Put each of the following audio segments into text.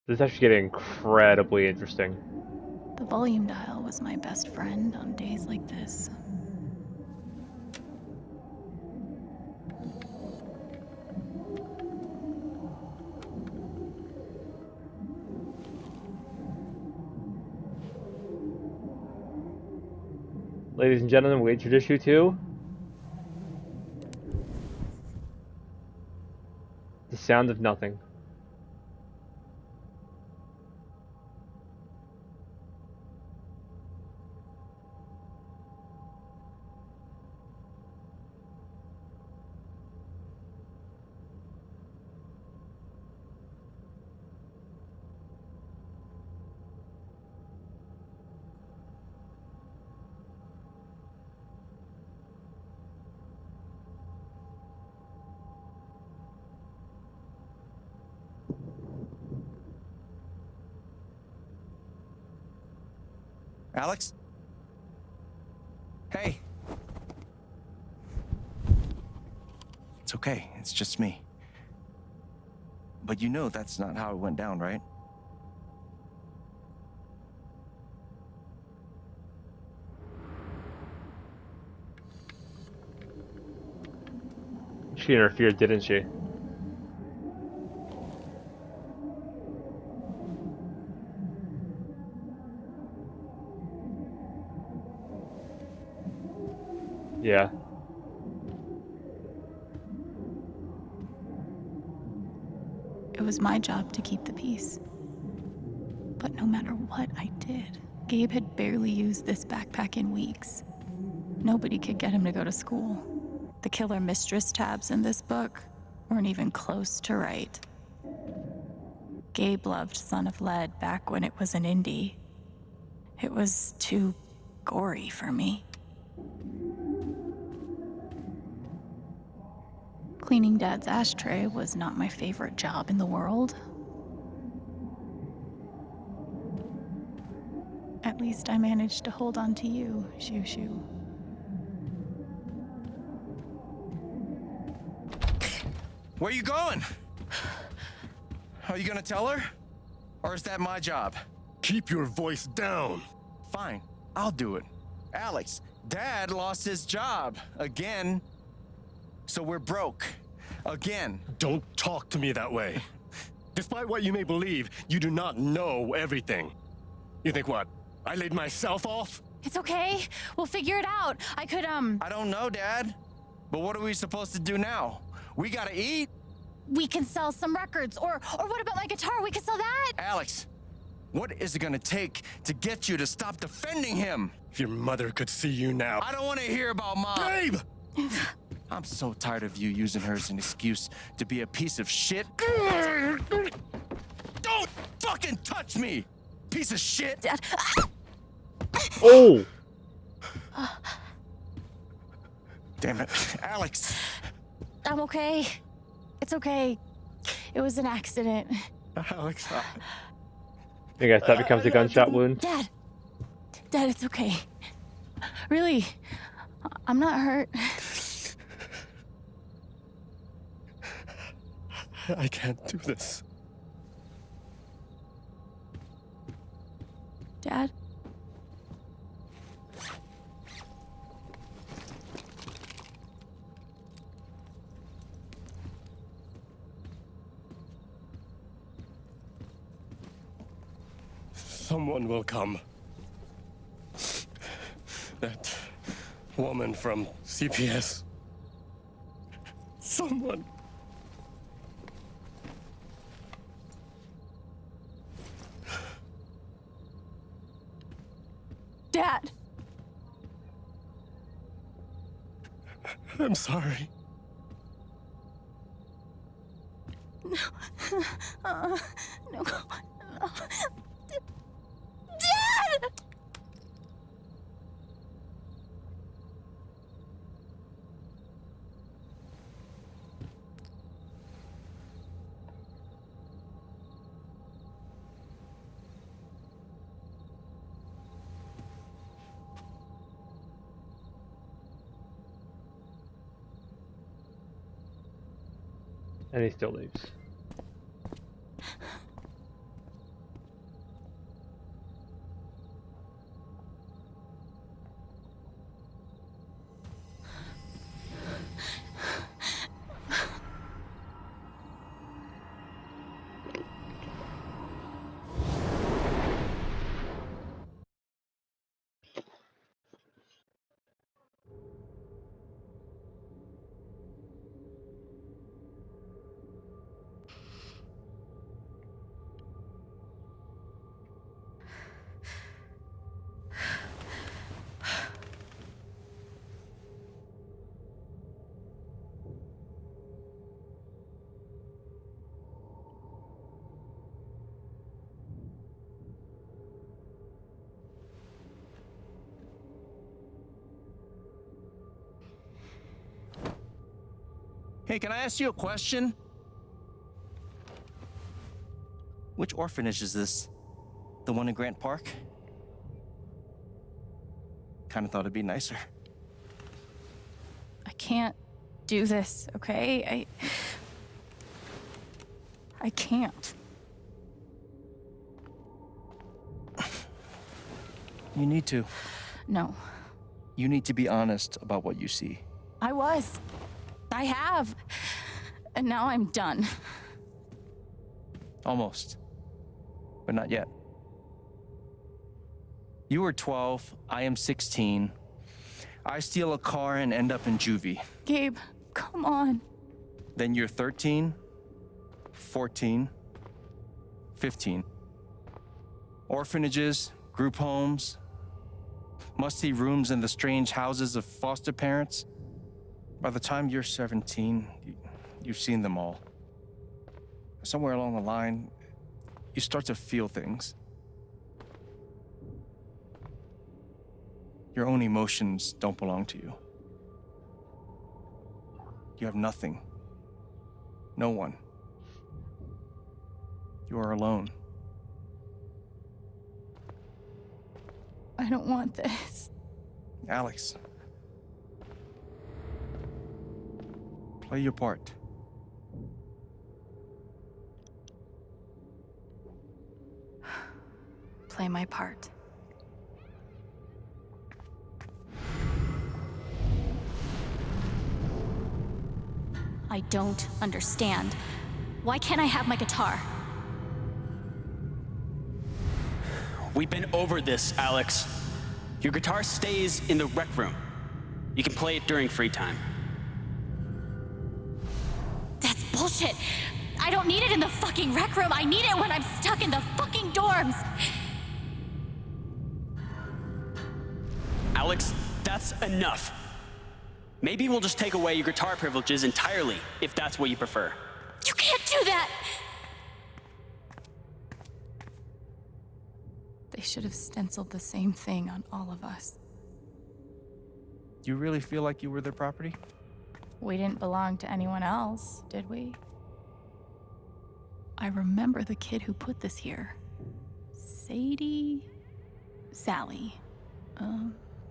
This is actually getting incredibly interesting. The volume dial was my best friend on days like this. Ladies and gentlemen, we introduce you to the sound of nothing. Alex? Hey. It's okay, it's just me. But you know that's not how it went down, right? She interfered, didn't she? Yeah. It was my job to keep the peace. But no matter what I did, Gabe had barely used this backpack in weeks. Nobody could get him to go to school. The killer mistress tabs in this book weren't even close to right. Gabe loved Son of Lead back when it was an indie. It was too gory for me. Cleaning Dad's ashtray was not my favorite job in the world. At least I managed to hold on to you, Shoo Shoo. Where you going? Are you gonna tell her? Or is that my job? Keep your voice down. Fine, I'll do it. Alex, Dad lost his job again. So we're broke. Again. Don't talk to me that way. Despite what you may believe, you do not know everything. You think what? I laid myself off? It's okay. We'll figure it out. I don't know, Dad. But what are we supposed to do now? We gotta eat. We can sell some records. Or what about my guitar? We could sell that. Alex, what is it gonna take to get you to stop defending him? If your mother could see you now. I don't want to hear about Mom. Babe! I'm so tired of you using her as an excuse to be a piece of shit. Don't fucking touch me, piece of shit. Dad. Oh! Damn it, Alex. I'm okay. It's okay. It was an accident. Alex, I guess that becomes a gunshot wound. Dad, it's okay. Really, I'm not hurt. I can't do this. Dad? Someone will come. That woman from CPS. Someone. Dad! I'm sorry. No. No. Dad! And he still leaves. Hey, can I ask you a question? Which orphanage is this? The one in Grant Park? Kind of thought it'd be nicer. I can't do this, okay? I can't. You need to. No, You need to be honest about what you see. I was. I have. And now I'm done. Almost. But not yet. You were 12, I am 16. I steal a car and end up in juvie. Gabe, come on. Then you're 13, 14, 15. Orphanages, group homes, musty rooms in the strange houses of foster parents. By the time you're 17, you've seen them all. Somewhere along the line, you start to feel things. Your own emotions don't belong to you. You have nothing. No one. You are alone. I don't want this. Alex. Play your part. Play my part. I don't understand. Why can't I have my guitar? We've been over this, Alex. Your guitar stays in the rec room. You can play it during free time. That's bullshit. I don't need it in the fucking rec room. I need it when I'm stuck in the fucking dorms. Alex, that's enough. Maybe we'll just take away your guitar privileges entirely, if that's what you prefer. You can't do that! They should have stenciled the same thing on all of us. You really feel like you were their property? We didn't belong to anyone else, did we? I remember the kid who put this here. Sally.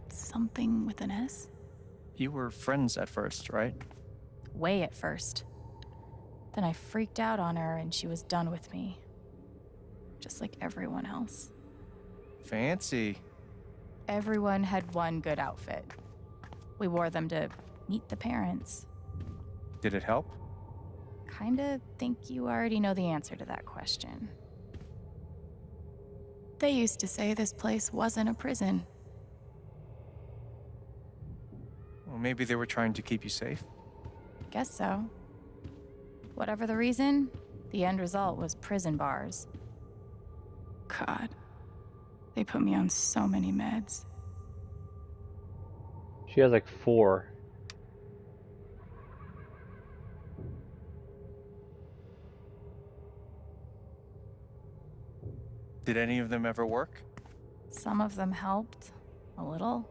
Something with an S? You were friends at first, right? Way at first. Then I freaked out on her and she was done with me. Just like everyone else. Fancy. Everyone had one good outfit. We wore them to meet the parents. Did it help? Kinda think you already know the answer to that question. They used to say this place wasn't a prison. Well, maybe they were trying to keep you safe. Guess so. Whatever the reason, the end result was prison bars. God, they put me on so many meds. She has like 4. Did any of them ever work? Some of them helped, a little.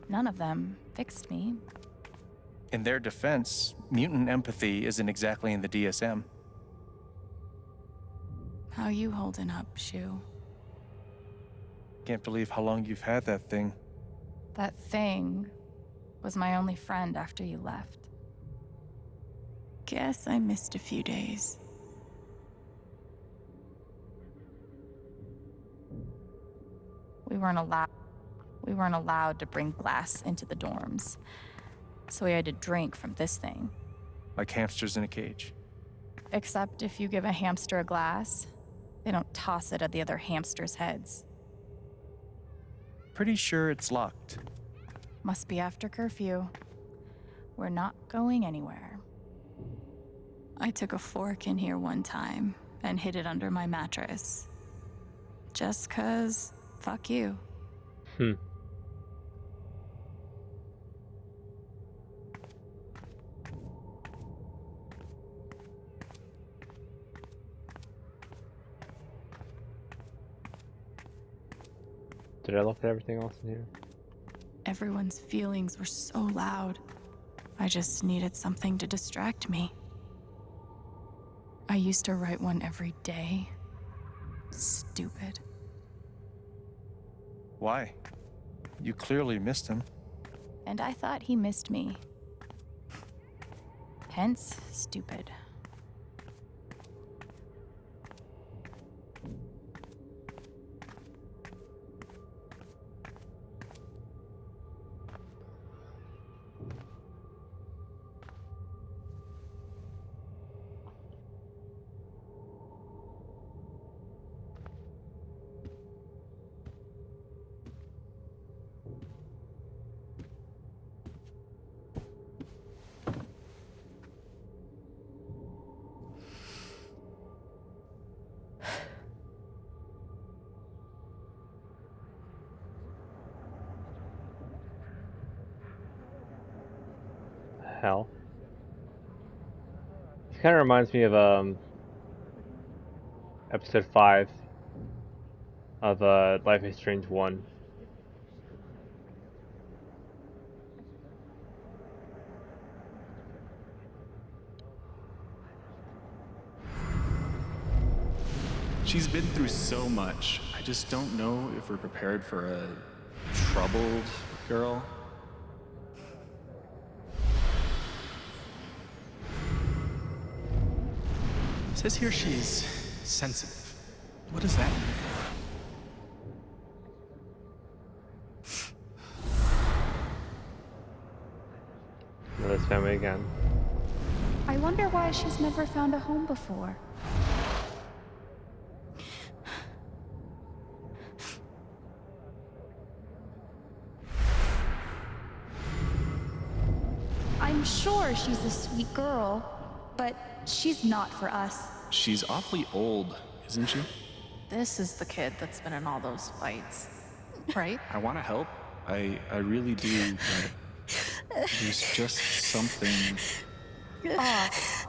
None of them fixed me. In their defense, mutant empathy isn't exactly in the DSM. How you holding up, Shu? Can't believe how long you've had that thing. That thing was my only friend after you left. Guess I missed a few days. We weren't allowed to bring glass into the dorms. So we had to drink from this thing. Like hamsters in a cage. Except if you give a hamster a glass, they don't toss it at the other hamsters' heads. Pretty sure it's locked. Must be after curfew. We're not going anywhere. I took a fork in here one time and hid it under my mattress. Just 'cause, fuck you. Did I look at everything else in here? Everyone's feelings were so loud. I just needed something to distract me. I used to write one every day. Stupid. Why? You clearly missed him. And I thought he missed me. Hence, stupid. Hell. This kind of reminds me of episode 5 of Life is Strange 1. She's been through so much. I just don't know if we're prepared for a troubled girl. It says here she's sensitive. What does that mean? This family again. I wonder why she's never found a home before. I'm sure she's a sweet girl, but she's not for us. She's awfully old, isn't she? This is the kid that's been in all those fights, right? I want to help. I really do, but there's just something Off.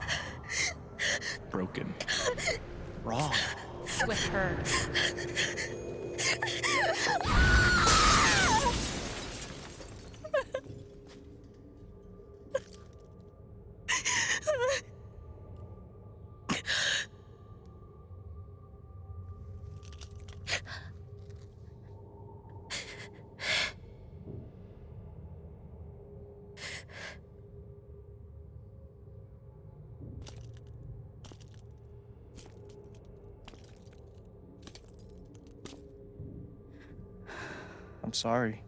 broken. Wrong. With her. I'm sorry.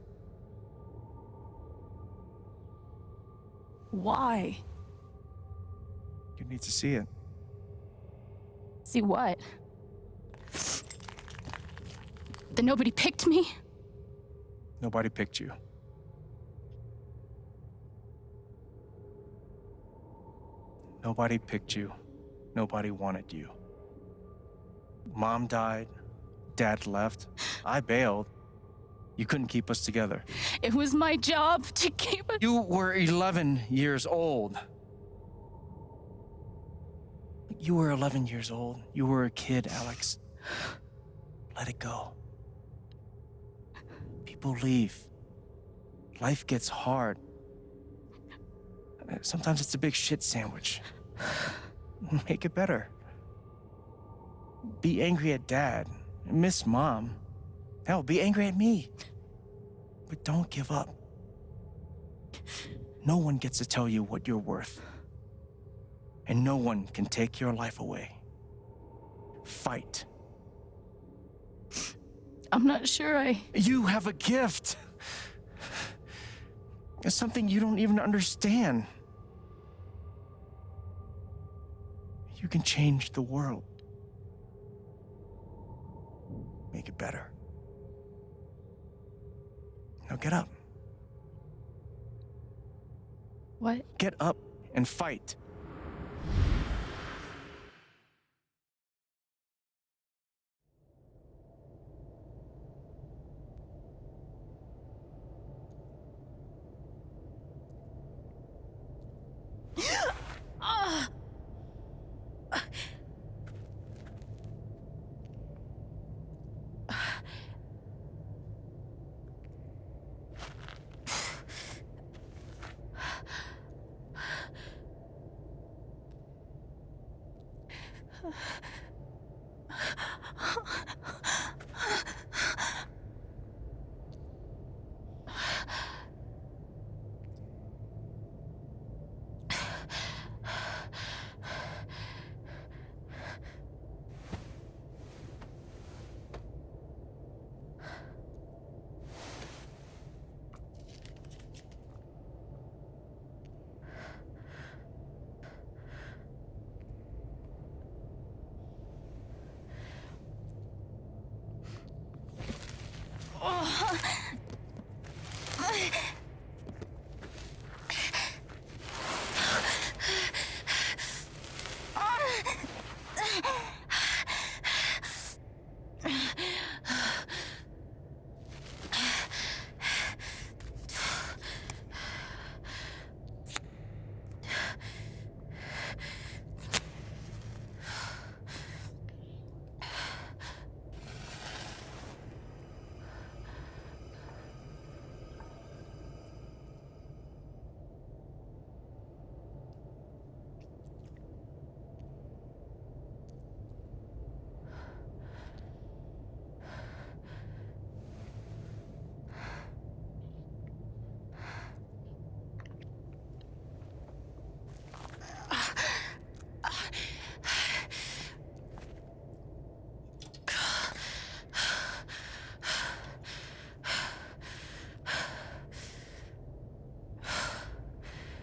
Why? You need to see it. See what? That nobody picked me? Nobody picked you. Nobody picked you. Nobody wanted you. Mom died. Dad left. I bailed. You couldn't keep us together. It was my job to keep us. You were 11 years old. You were 11 years old. You were a kid, Alex. Let it go. People leave. Life gets hard. Sometimes it's a big shit sandwich. Make it better. Be angry at Dad. Miss Mom. Hell, be angry at me. But don't give up. No one gets to tell you what you're worth. And no one can take your life away. Fight. I'm not sure You have a gift. It's something you don't even understand. You can change the world. Make it better. Now get up. What? Get up and fight.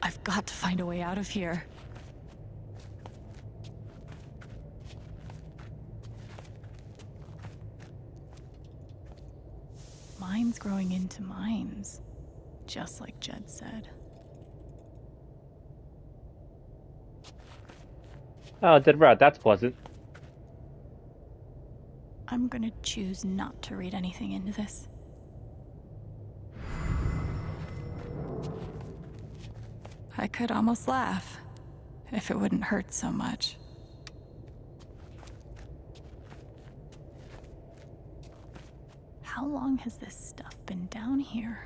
I've got to find a way out of here. Mines growing into mines, just like Jed said. Oh, dead rat, that's pleasant. I'm gonna choose not to read anything into this. I could almost laugh, if it wouldn't hurt so much. How long has this stuff been down here?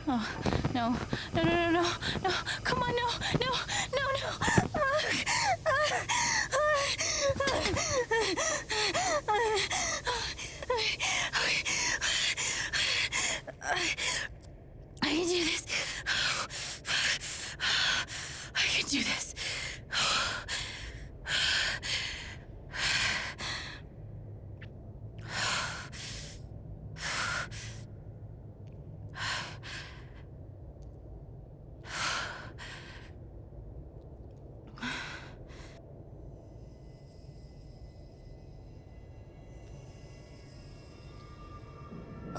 Oh, no, no, no, no, no, no, come on, no, no, no, no. I can do this. I can do this.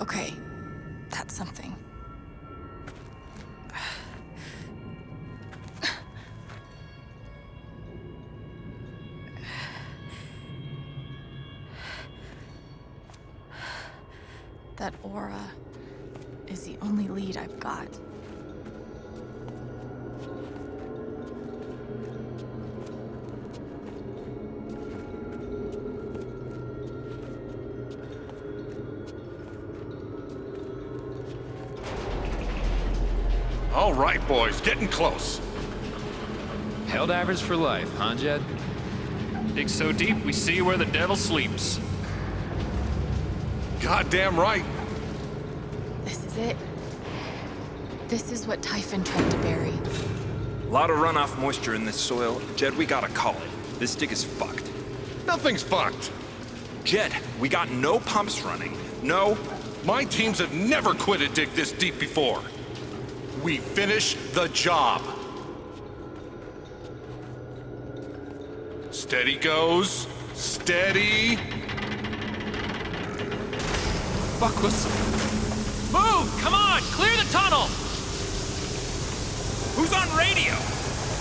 Okay, that's something. That aura is the only lead I've got. All right, boys, getting close. Helldivers for life, huh, Jed? Dig so deep, we see where the devil sleeps. Goddamn right. This is it. This is what Typhon tried to bury. A lot of runoff moisture in this soil. Jed, we gotta call it. This dig is fucked. Nothing's fucked. Jed, we got no pumps running. No. My teams have never quit a dig this deep before. We finish the job. Steady goes. Steady. Fuck, listen. Move! Come on! Clear the tunnel! Who's on radio?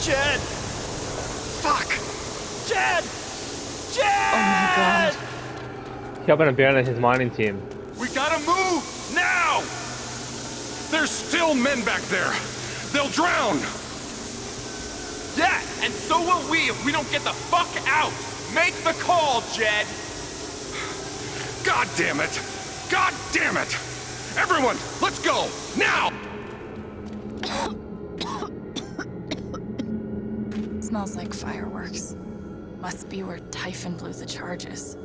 Jed! Fuck! Jed! Kept on abandoning his mining team. We gotta move now! There's still men back there. They'll drown. Yeah, and so will we if we don't get the fuck out. Make the call, Jed. God damn it! God damn it! Everyone, let's go now! Smells like fireworks. Must be where Typhon blew the charges.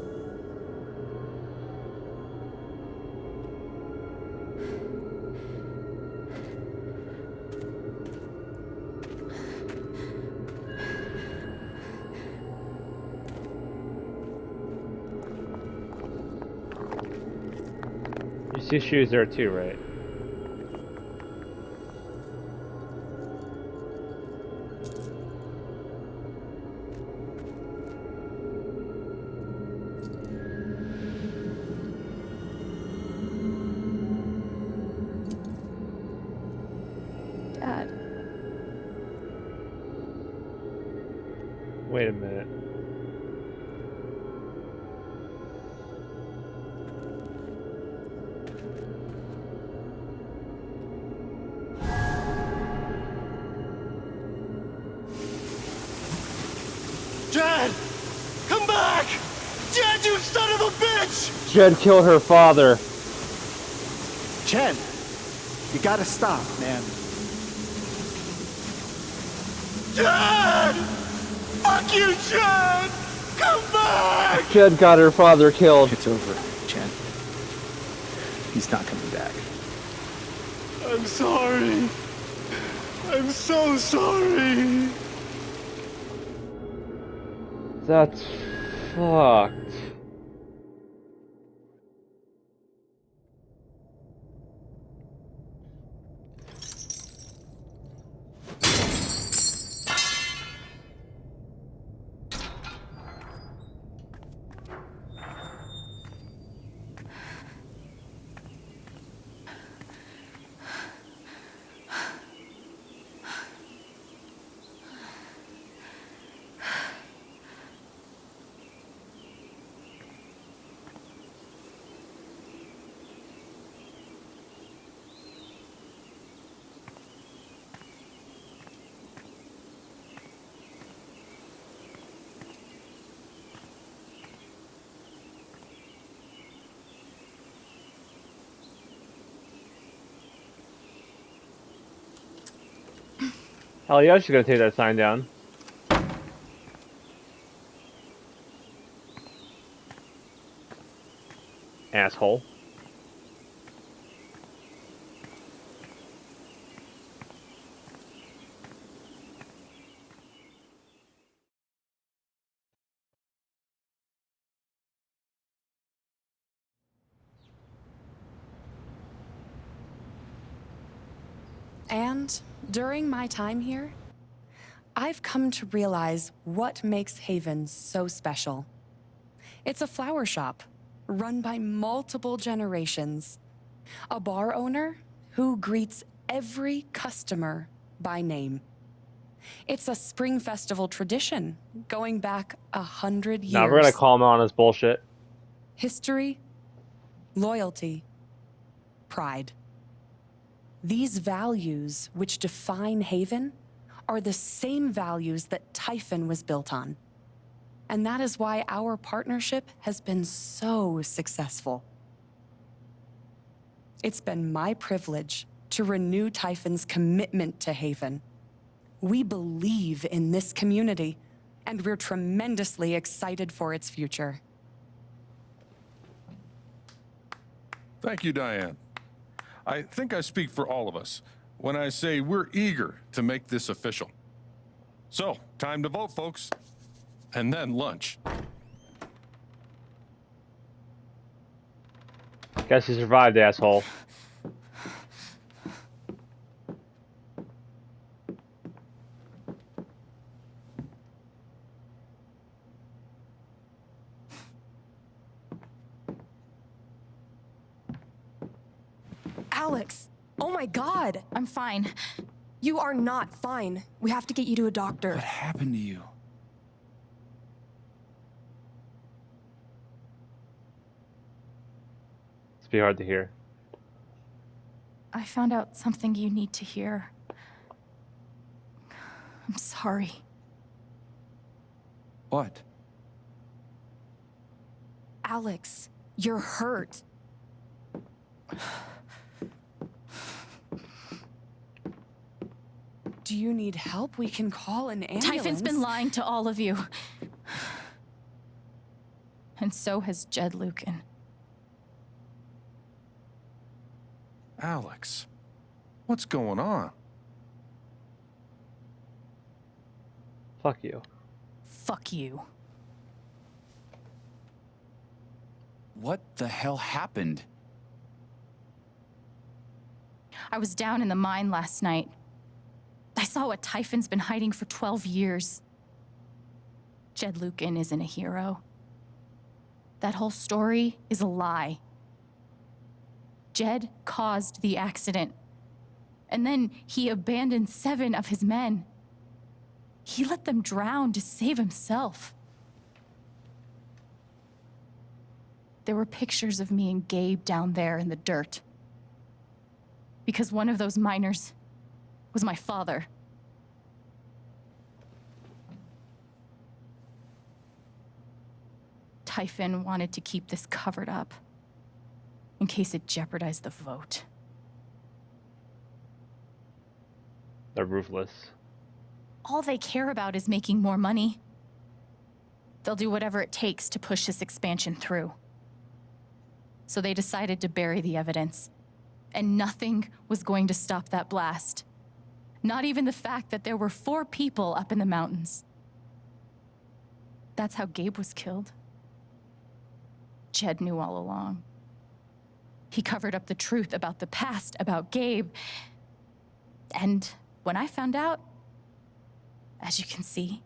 You see shoes there too, right? Dad. Wait a minute. Jed! Come back! Jed, you son of a bitch! Jed killed her father. Jed, you gotta stop, man. Jed! Fuck you, Jed! Come back! Jed got her father killed. It's over, Jed. He's not coming back. I'm sorry. I'm so sorry. That's fucked. Hell yeah, she's gonna take that sign down. Asshole. And during my time here, I've come to realize what makes Haven so special. It's a flower shop run by multiple generations, a bar owner who greets every customer by name. It's a spring festival tradition going back 100 years. Now we're gonna call him on his bullshit. History, loyalty, pride. These values which define Haven are the same values that Typhon was built on. And that is why our partnership has been so successful. It's been my privilege to renew Typhon's commitment to Haven. We believe in this community, and we're tremendously excited for its future. Thank you, Diane. I think I speak for all of us when I say we're eager to make this official. So, time to vote, folks. And then lunch. Guess he survived, asshole. Alex! Oh my God! I'm fine. You are not fine. We have to get you to a doctor. What happened to you? Must be hard to hear. I found out something you need to hear. I'm sorry. What? Alex, you're hurt. Do you need help? We can call an ambulance. Typhon's been lying to all of you. And so has Jed Lucan. Alex, what's going on? Fuck you. Fuck you. What the hell happened? I was down in the mine last night. I saw what Typhon's been hiding for 12 years. Jed Lucan isn't a hero. That whole story is a lie. Jed caused the accident. And then he abandoned 7 of his men. He let them drown to save himself. There were pictures of me and Gabe down there in the dirt. Because one of those miners was my father. Typhon wanted to keep this covered up in case it jeopardized the vote. They're ruthless. All they care about is making more money. They'll do whatever it takes to push this expansion through. So they decided to bury the evidence. And nothing was going to stop that blast. Not even the fact that there were 4 people up in the mountains. That's how Gabe was killed. Jed knew all along. He covered up the truth about the past, about Gabe. And when I found out, as you can see,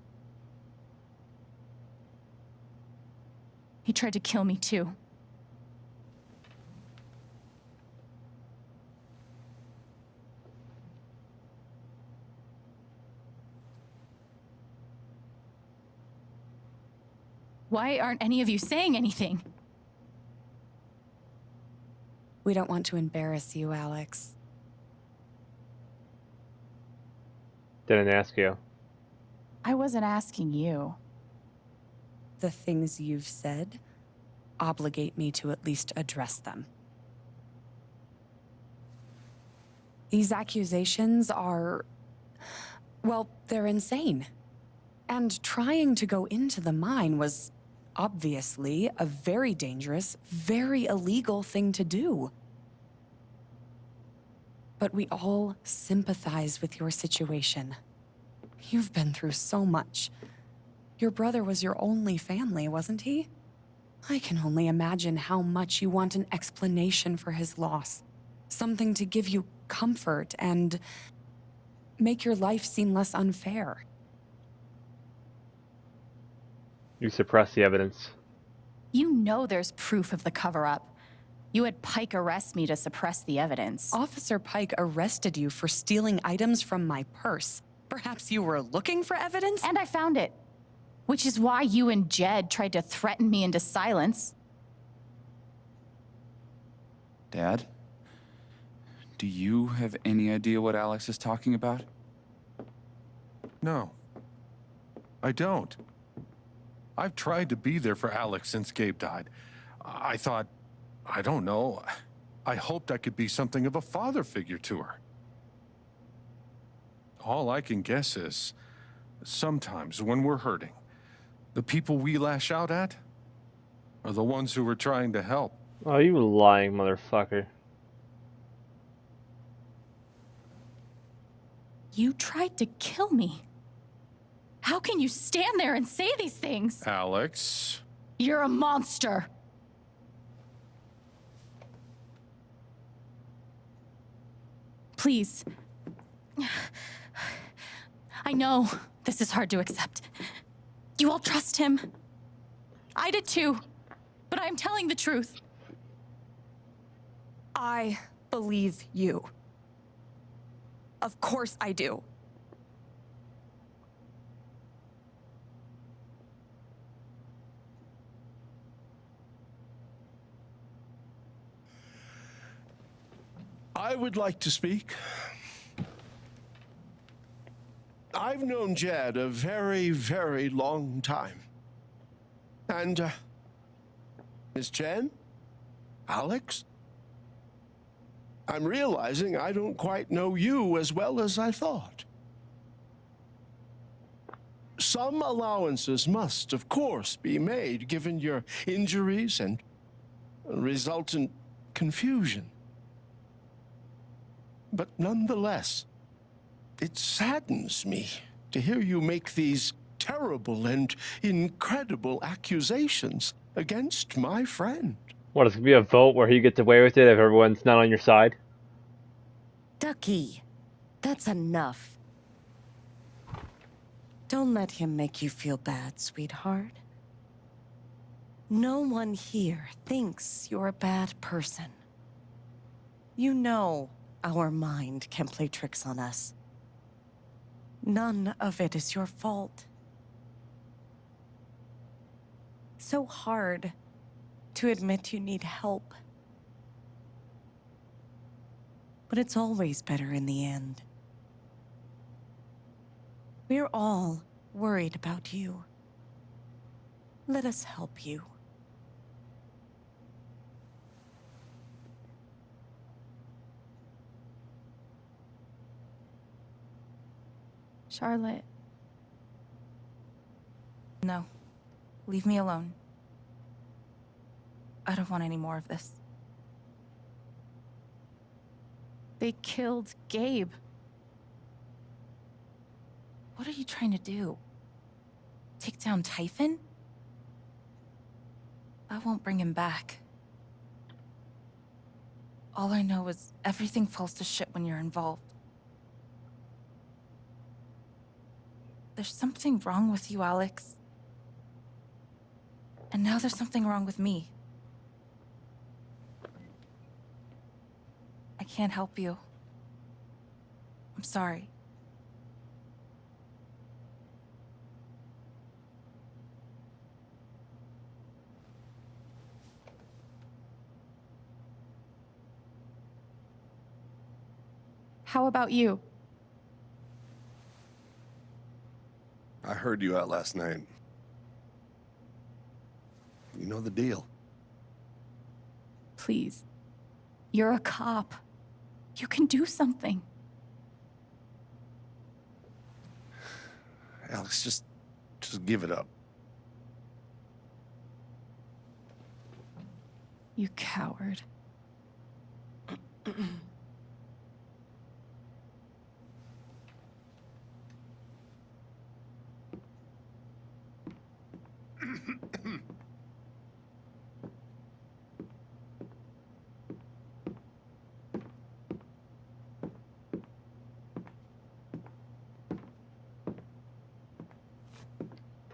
he tried to kill me too. Why aren't any of you saying anything? We don't want to embarrass you, Alex. Didn't ask you. I wasn't asking you. The things you've said obligate me to at least address them. These accusations are, well, they're insane. And trying to go into the mine was obviously a very dangerous, very illegal thing to do. But we all sympathize with your situation. You've been through so much. Your brother was your only family, wasn't he? I can only imagine how much you want an explanation for his loss. Something to give you comfort and make your life seem less unfair. You suppress the evidence. You know there's proof of the cover-up. You had Pike arrest me to suppress the evidence. Officer Pike arrested you for stealing items from my purse. Perhaps you were looking for evidence? And I found it. Which is why you and Jed tried to threaten me into silence. Dad? Do you have any idea what Alex is talking about? No, I don't. I've tried to be there for Alex since Gabe died. I thought, I don't know, I hoped I could be something of a father figure to her. All I can guess is, sometimes when we're hurting, the people we lash out at are the ones who we're trying to help. Oh, you lying motherfucker. You tried to kill me. How can you stand there and say these things? Alex. You're a monster. Please. I know this is hard to accept. You all trust him. I did too. But I'm telling the truth. I believe you. Of course I do. I would like to speak. I've known Jed a very, very long time. And, Miss Jen? Alex? I'm realizing I don't quite know you as well as I thought. Some allowances must, of course, be made given your injuries and resultant confusion. But nonetheless, it saddens me to hear you make these terrible and incredible accusations against my friend. What, it's gonna be a vote where he gets away with it if everyone's not on your side? Ducky, that's enough. Don't let him make you feel bad, sweetheart. No one here thinks you're a bad person. You know our mind can play tricks on us. None of it is your fault. It's so hard to admit you need help. But it's always better in the end. We're all worried about you. Let us help you. Charlotte. No. Leave me alone. I don't want any more of this. They killed Gabe. What are you trying to do? Take down Typhon? I won't bring him back. All I know is everything falls to shit when you're involved. There's something wrong with you, Alex. And now there's something wrong with me. I can't help you. I'm sorry. How about you? I heard you out last night. You know the deal. Please. You're a cop. You can do something. Alex, just give it up. You coward.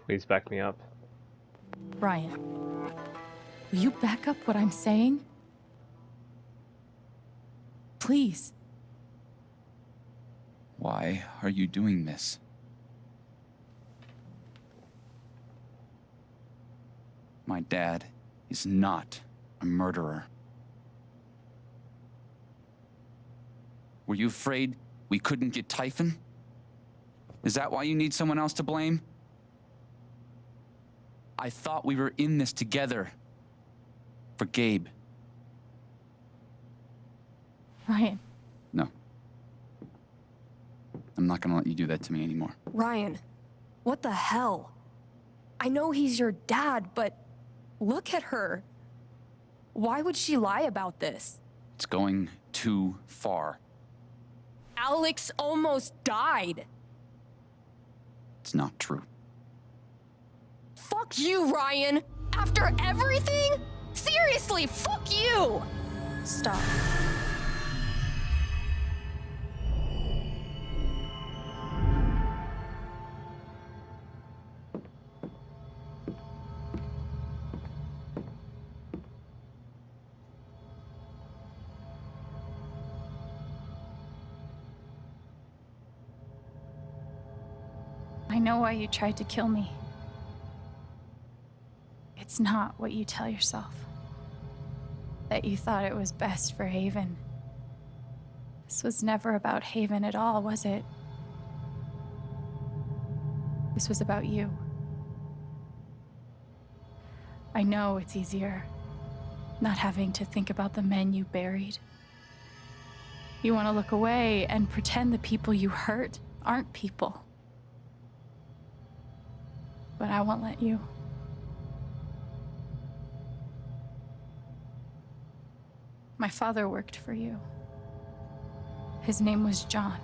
Please back me up. Ryan, will you back up what I'm saying? Please. Why are you doing this? My dad is not a murderer. Were you afraid we couldn't get Typhon? Is that why you need someone else to blame? I thought we were in this together. For Gabe. Ryan. No. I'm not gonna let you do that to me anymore. Ryan, what the hell? I know he's your dad, but look at her. Why would she lie about this? It's going too far. Alex almost died. It's not true. Fuck you, Ryan! After everything? Seriously, fuck you! Stop. I know why you tried to kill me. It's not what you tell yourself. That you thought it was best for Haven. This was never about Haven at all, was it? This was about you. I know it's easier not having to think about the men you buried. You want to look away and pretend the people you hurt aren't people. But I won't let you. My father worked for you. His name was John.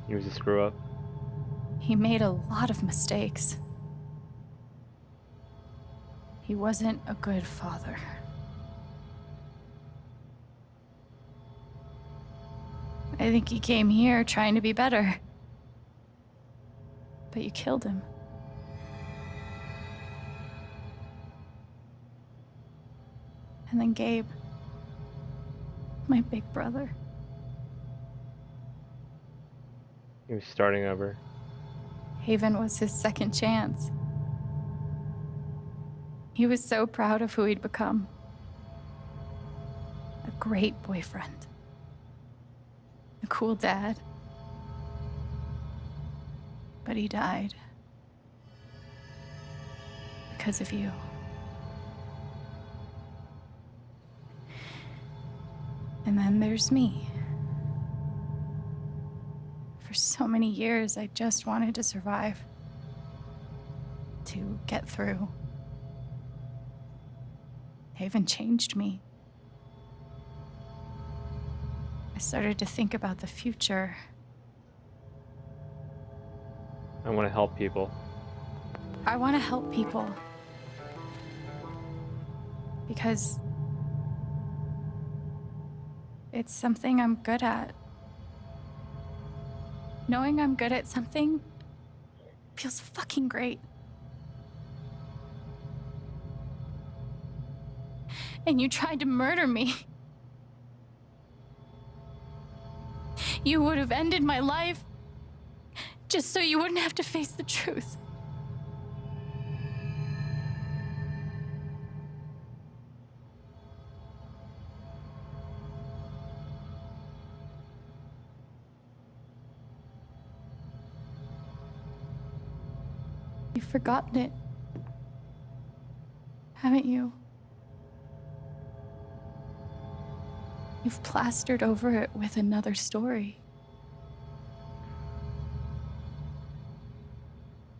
He was a screw-up. He made a lot of mistakes. He wasn't a good father. I think he came here trying to be better. But you killed him. And then Gabe, my big brother. He was starting over. Haven was his second chance. He was so proud of who he'd become. A great boyfriend. A cool dad. But he died. Because of you. And then there's me. For so many years, I just wanted to survive. To get through. Haven changed me. I started to think about the future. I want to help people. I want to help people. Because it's something I'm good at. Knowing I'm good at something feels fucking great. And you tried to murder me. You would have ended my life just so you wouldn't have to face the truth. You've forgotten it, haven't you? You've plastered over it with another story.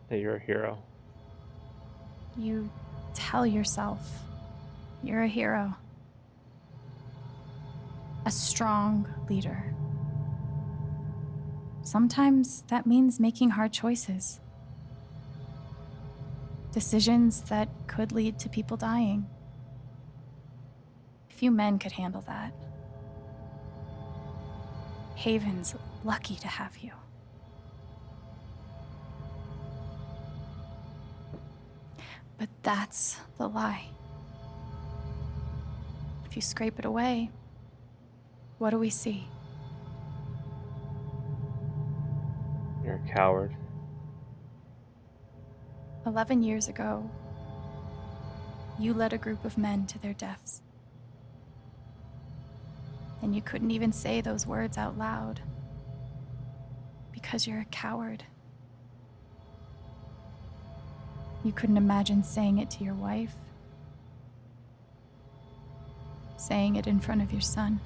That you're a hero. You tell yourself you're a hero. A strong leader. Sometimes that means making hard choices. Decisions that could lead to people dying. Few men could handle that. Haven's lucky to have you. But that's the lie. If you scrape it away, what do we see? You're a coward. 11 years ago, you led a group of men to their deaths. And you couldn't even say those words out loud. Because you're a coward. You couldn't imagine saying it to your wife. Saying it in front of your son.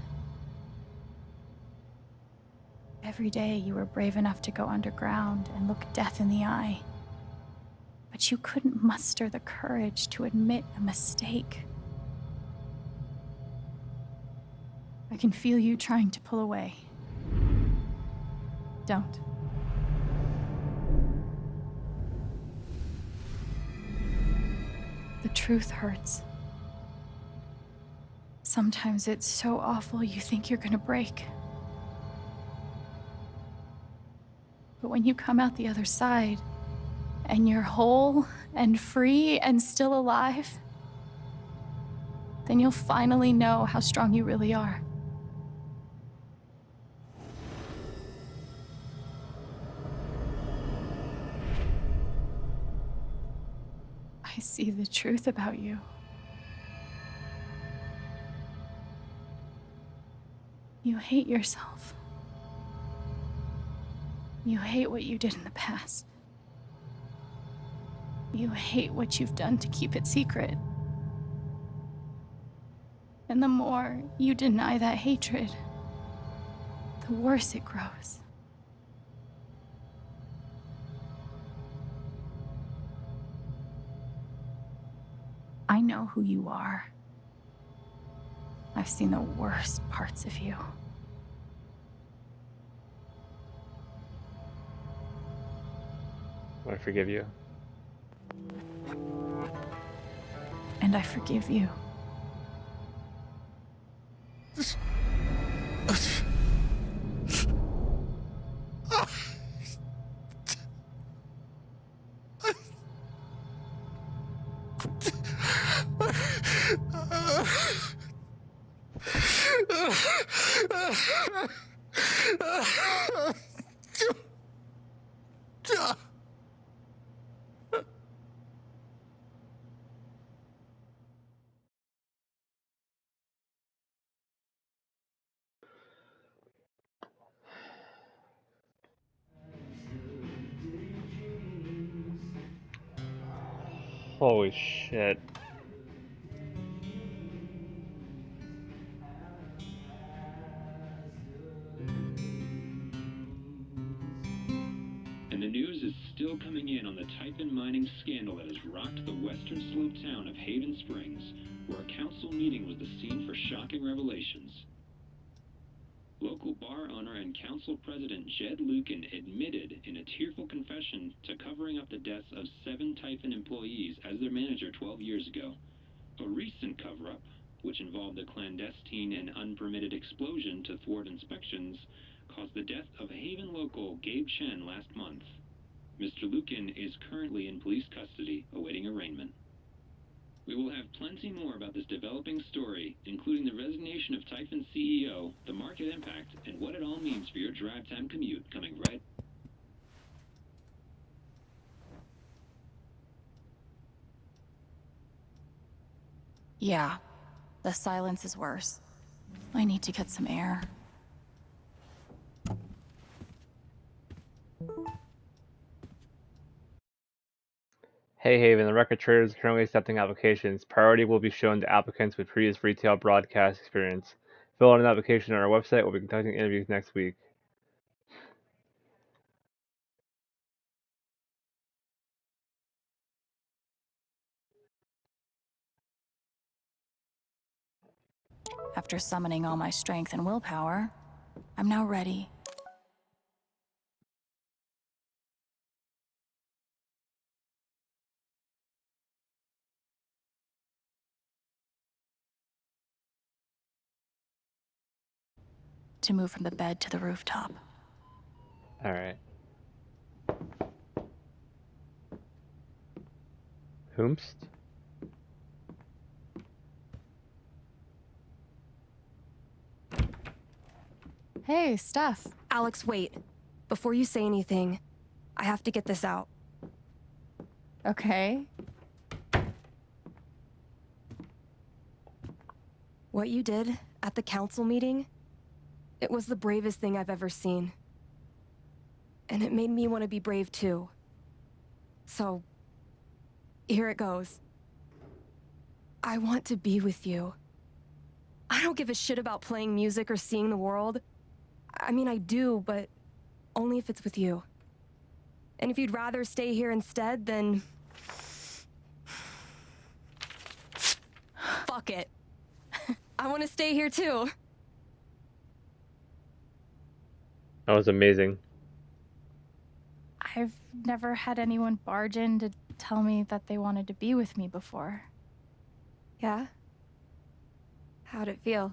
Every day you were brave enough to go underground and look death in the eye. But you couldn't muster the courage to admit a mistake. I can feel you trying to pull away. Don't. The truth hurts. Sometimes it's so awful you think you're gonna break. But when you come out the other side, and you're whole and free and still alive, then you'll finally know how strong you really are. I see the truth about you. You hate yourself. You hate what you did in the past. You hate what you've done to keep it secret. And the more you deny that hatred, the worse it grows. I know who you are. I've seen the worst parts of you. I forgive you. And I forgive you. Holy shit. And the news is still coming in on the Typhon mining scandal that has rocked the western slope town of Haven Springs, where a council meeting was the scene for shocking revelations. Local bar owner and council president Jed Lucan admitted in a tearful confession to covering up the deaths of 7 Typhon employees as their manager 12 years ago. A recent cover-up, which involved a clandestine and unpermitted explosion to thwart inspections, caused the death of Haven local Gabe Chen last month. Mr. Lucan is currently in police custody, awaiting arraignment. We will have plenty more about this developing story, including the resignation of Typhon CEO, the market impact, and what it all means for your drive time commute, coming right. Yeah, the silence is worse. I need to get some air. Hey Haven, the record trader is currently accepting applications. Priority will be shown to applicants with previous retail broadcast experience. Fill out an application on our website. We'll be conducting interviews next week. After summoning all my strength and willpower, I'm now ready. To move from the bed to the rooftop. Alright. Whomst? Hey, Steph. Alex, wait. Before you say anything, I have to get this out. Okay. What you did at the council meeting, it was the bravest thing I've ever seen. And it made me want to be brave too. So, here it goes. I want to be with you. I don't give a shit about playing music or seeing the world. I mean, I do, but only if it's with you. And if you'd rather stay here instead, then... fuck it. I want to stay here too. That was amazing. I've never had anyone barge in to tell me that they wanted to be with me before. Yeah? How'd it feel?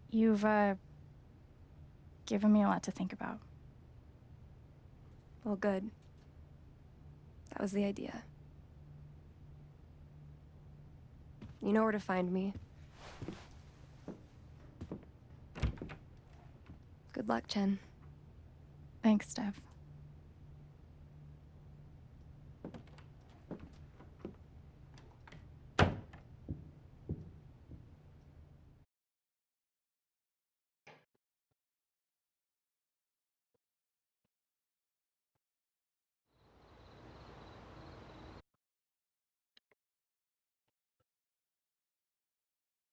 You've, given me a lot to think about. Well, good. That was the idea. You know where to find me. Good luck, Chen. Thanks, Steph.